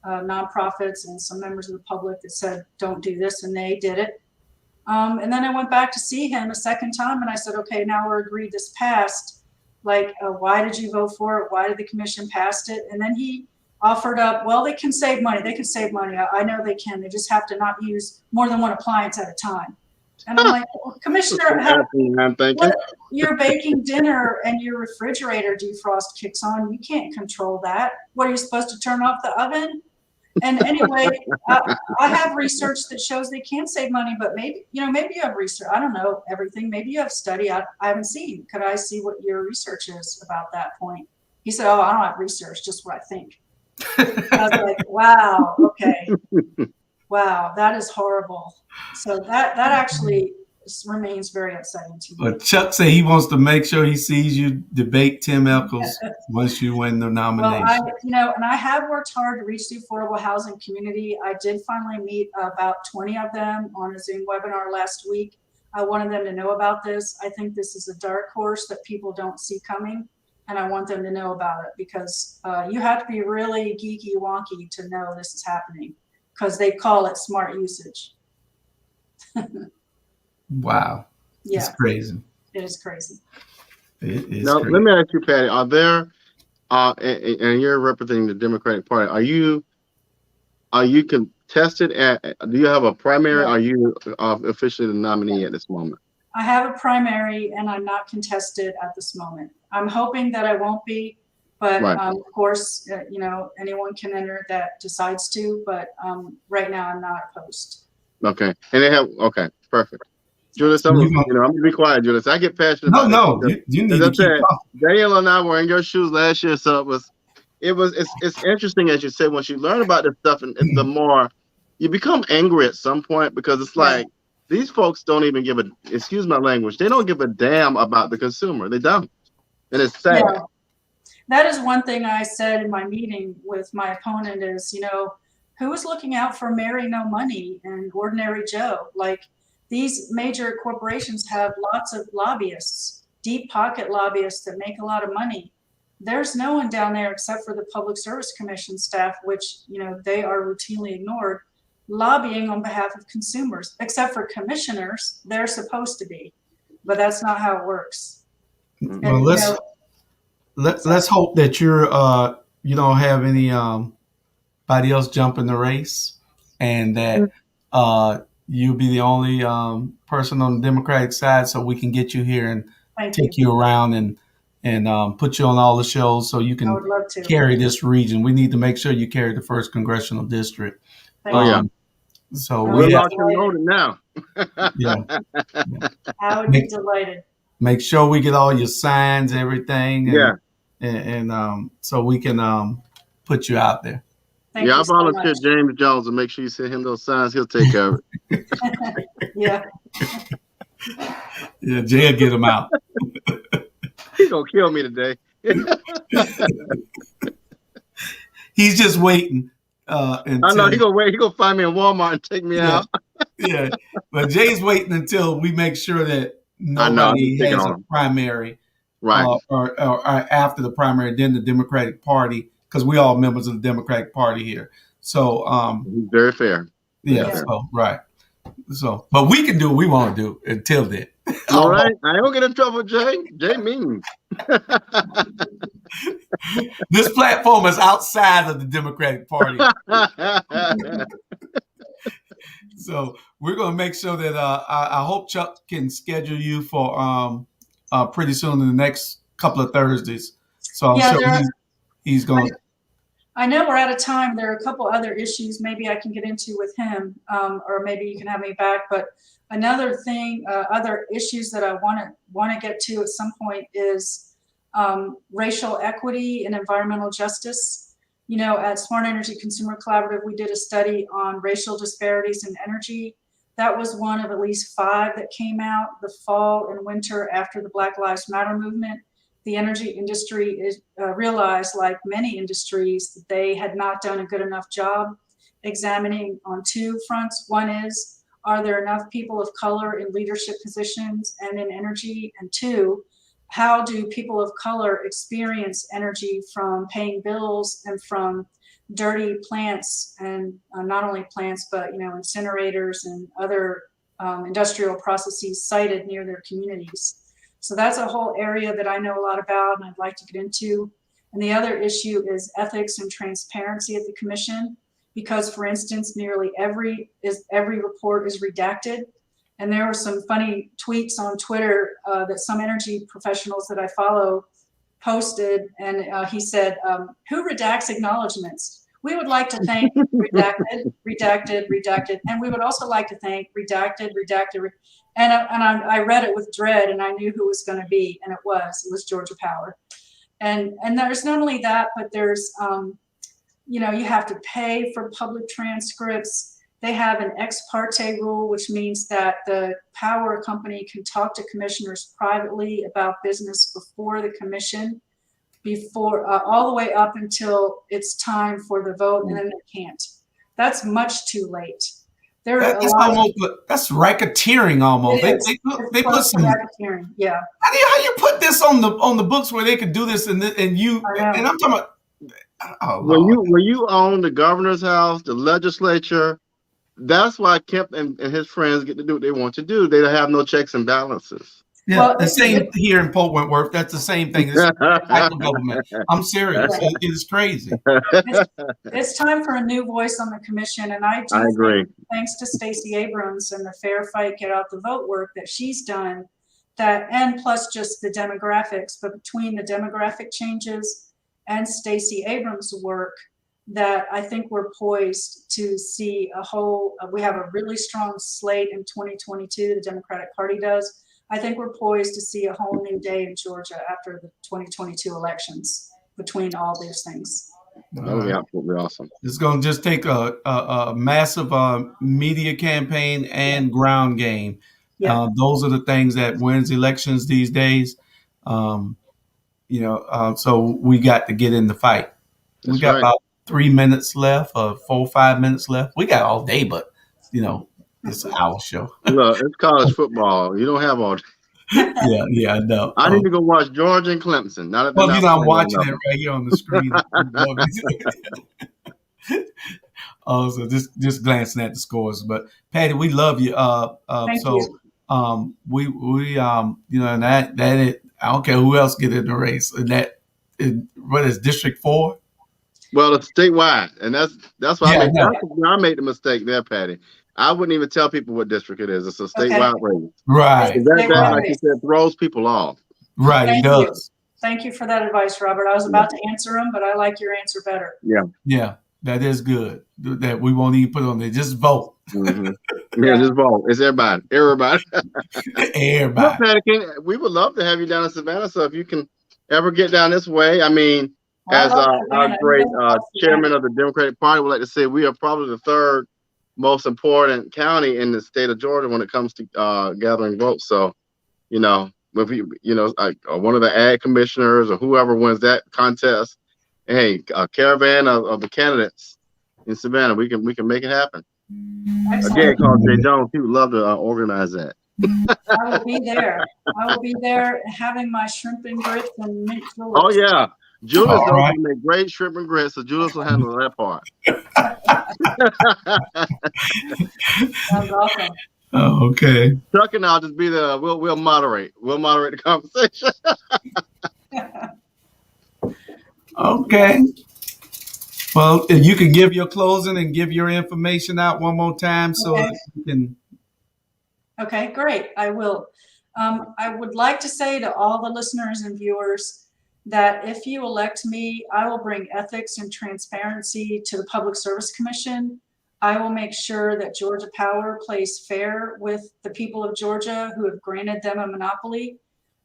nonprofits and some members of the public that said, "Don't do this," and they did it. And then I went back to see him a second time, and I said, "Okay, now we're agreed this passed. Like, why did you vote for it? Why did the commission pass it?" And then he offered up, "Well, they can save money. They can save money. I know they can. They just have to not use more than one appliance at a time." And I'm like, well, Commissioner, your baking dinner and your refrigerator defrost kicks on. You can't control that. What, are you supposed to turn off the oven? And anyway, I have research that shows they can save money, but maybe you have research. I don't know everything. Maybe you have study I haven't seen. Could I see what your research is about that point? He said, "Oh, I don't have research, just what I think." I was like, wow, okay. Wow, that is horrible. So that actually remains very upsetting to me. But Chuck said he wants to make sure he sees you debate Tim Echols once you win the nomination. Well, and I have worked hard to reach the affordable housing community. I did finally meet about 20 of them on a Zoom webinar last week. I wanted them to know about this. I think this is a dark horse that people don't see coming, and I want them to know about it because you have to be really geeky wonky to know this is happening, because they call it smart usage. Wow. Yeah. It's crazy. It is crazy. It is now, crazy. Let me ask you, Patty, are there, and you're representing the Democratic Party, are you contested do you have a primary? Yeah. Are you officially the nominee at this moment? I have a primary and I'm not contested at this moment. I'm hoping that I won't be, but of course, anyone can enter that decides to, but right now I'm not opposed. Okay. And perfect. Julius, I'm gonna be quiet, Julius. I get passionate about this. You need to keep talking. Daniel and I were in your shoes last year, so it's interesting, as you said, once you learn about this stuff, and the more you become angry at some point, because it's like these folks don't even give excuse my language, they don't give a damn about the consumer. They don't. And it's sad. Yeah. That is one thing I said in my meeting with my opponent is, who is looking out for Mary No Money and Ordinary Joe? Like, these major corporations have lots of lobbyists, deep pocket lobbyists that make a lot of money. There's no one down there except for the Public Service Commission staff, which, they are routinely ignored, lobbying on behalf of consumers, except for commissioners. They're supposed to be, but that's not how it works. Well, let's hope that you don't have anybody else jump in the race, and that you'll be the only person on the Democratic side, so we can get you here and take you around and and put you on all the shows so you I can would love to. carry this region. We need to make sure you carry the 1st congressional district. Thank Oh, yeah. So We're we have, locked and loaded now. yeah, I would be delighted. make sure we get all your signs, everything, Yeah. and so we can put you out there. Thank Yeah, I you so volunteer much. James Jones to make sure you send him those signs. He'll take care of it. Yeah. Yeah, Jay will get them out. He's going to kill me today. He's just waiting. Until, I know he's going to wait. He's going to find me in Walmart and take me out. Yeah, but Jay's waiting until we make sure that I know, I'm nobody just has picking a on him. primary, Right. or after the primary, then the Democratic Party, because we all members of the Democratic Party here. So, He's very fair. yeah, fair. so right. So, but we can do what we want to do until then. All right. I don't get in trouble, Jay. Jay mean. This platform is outside of the Democratic Party. So we're going to make sure that I hope Chuck can schedule you for pretty soon in the next couple of Thursdays. So I'm sure he's going to. I know we're out of time. There are a couple other issues maybe I can get into with him, or maybe you can have me back. But another thing, other issues that I want to get to at some point is racial equity and environmental justice. You know, at Smart Energy Consumer Collaborative, we did a study on racial disparities in energy. That was one of at least 5 that came out the fall and winter after the Black Lives Matter movement. The energy industry realized, like many industries, that they had not done a good enough job examining on 2 fronts. One is, are there enough people of color in leadership positions and in energy? And 2, how do people of color experience energy from paying bills and from dirty plants, and not only plants, but incinerators and other industrial processes sited near their communities? So that's a whole area that I know a lot about and I'd like to get into. And the other issue is ethics and transparency at the commission, because, for instance, nearly every report is redacted. And there were some funny tweets on Twitter that some energy professionals that I follow posted, and he said, "Who redacts acknowledgments? We would like to thank redacted, redacted, redacted, and we would also like to thank redacted, redacted." And I read it with dread, and I knew who it was going to be, and it was Georgia Power. And there's not only that, but there's you have to pay for public transcripts. They have an ex parte rule, which means that the power company can talk to commissioners privately about business before the commission, all the way up until it's time for the vote, and then they can't. That's much too late. That's racketeering almost. They put some racketeering. Yeah. How you put this on the books where they could do this and I'm talking about. Oh, when you own the governor's house, the legislature, that's why Kemp and his friends get to do what they want to do. They have no checks and balances. Yeah, well, the same here in Fort Wentworth. That's the same thing. It's government. I'm serious. It is crazy. It's time for a new voice on the commission, and I agree. Thanks to Stacey Abrams and the Fair Fight, Get Out the Vote work that she's done, and plus just the demographics, but between the demographic changes and Stacey Abrams' work, that I think we're poised to see we have a really strong slate in 2022, the Democratic Party does. I think we're poised to see a whole new day in Georgia after the 2022 elections between all these things. That would be absolutely awesome. It's going to just take a massive media campaign and ground game. Yeah. Those are the things that wins elections these days. So we got to get in the fight. We got about 3 minutes left, or 4 or 5 minutes left. We got all day, but it's our show. Look, it's college football. You don't have all day. Yeah, I know. I need to go watch Georgia and Clemson. I'm watching it right here on the screen. So just glancing at the scores. But Patty, we love you. Thank you. And that I don't care who else get in the race. And what is District 4? Well, it's statewide, and that's why I made the mistake there, Patty. I wouldn't even tell people what district it is. It's a statewide race. Right. That, like you said, throws people off. Right, it does. Thank you for that advice, Robert. I was about to answer them, but I like your answer better. Yeah, that is good. That we won't even put on there. Just vote. Yeah, just vote. It's everybody. Everybody. Everybody. Patty, we would love to have you down in Savannah. So if you can ever get down this way, I mean, Well, as our great chairman of the Democratic Party would like to say, we are probably the third most important county in the state of Georgia when it comes to gathering votes. So, you know, if you, like one of the ag commissioners or whoever wins that contest, hey, a caravan of the candidates in Savannah, we can make it happen. Excellent. Again, call Jay Jones. He would love to organize that. I will be there. I will be there having my shrimp and grits and mint juleps. Oh yeah, Julius All right. will make great shrimp and grits, so Julius will handle that part. Sounds awesome. Oh, okay. Chuck and I'll just be the we'll moderate. We'll moderate the conversation. Okay. Well, if you can give your closing and give your information out one more time so that you can. Okay, great. I will. I would like to say to all the listeners and viewers that if you elect me, I will bring ethics and transparency to the Public Service Commission. I will make sure that Georgia Power plays fair with the people of Georgia who have granted them a monopoly,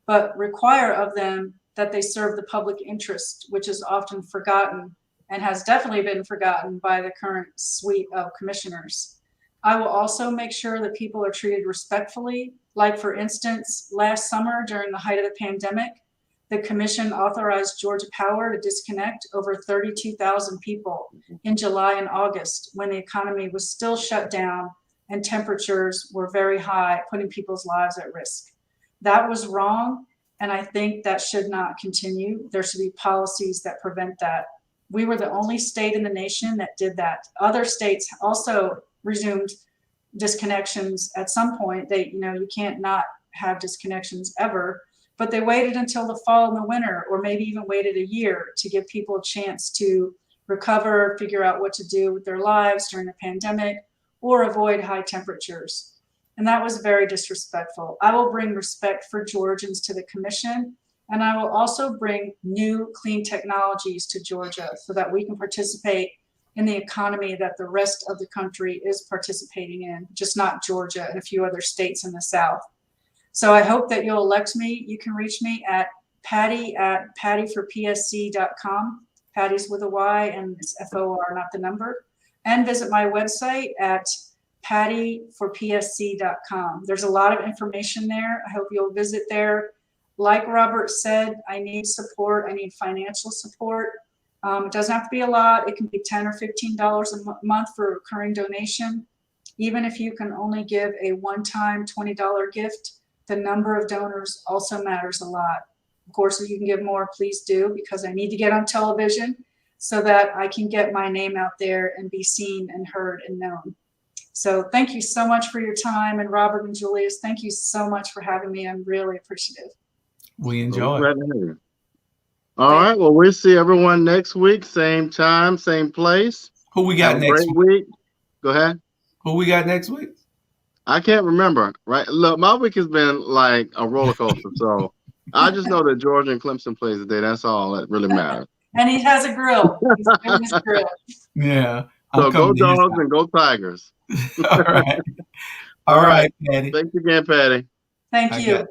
but require of them that they serve the public interest, which is often forgotten and has definitely been forgotten by the current suite of commissioners. I will also make sure that people are treated respectfully. Like, for instance, last summer during the height of the pandemic, the commission authorized Georgia Power to disconnect over 32,000 people in July and August when the economy was still shut down and temperatures were very high, putting people's lives at risk. That was wrong, and I think that should not continue. There should be policies that prevent that. We were the only state in the nation that did that. Other states also resumed disconnections at some point. You can't not have disconnections ever, but they waited until the fall and the winter, or maybe even waited a year to give people a chance to recover, figure out what to do with their lives during the pandemic, or avoid high temperatures. And that was very disrespectful. I will bring respect for Georgians to the commission, and I will also bring new clean technologies to Georgia so that we can participate in the economy that the rest of the country is participating in, just not Georgia and a few other states in the South. So I hope that you'll elect me. You can reach me at pattyforpsc.com. Patty's with a Y and it's FOR, not the number. And visit my website at pattyforpsc.com. There's a lot of information there. I hope you'll visit there. Like Robert said, I need support. I need financial support. It doesn't have to be a lot. It can be $10 or $15 a month for a recurring donation. Even if you can only give a one-time $20 gift, the number of donors also matters a lot. Of course, if you can give more, please do, because I need to get on television so that I can get my name out there and be seen and heard and known. So thank you so much for your time. And Robert and Julius, thank you so much for having me. I'm really appreciative. We enjoy it. All right. Well, we'll see everyone next week. Same time, same place. Who we got next week? Go ahead. Who we got next week? I can't remember. Right. Look, my week has been like a roller coaster. So I just know that Georgia and Clemson plays today. That's all that really matters. And he has a grill. He's doing his grill. Yeah. So go Dogs and go Tigers. All right. All right, Patty. Thanks again, Patty. Thank you.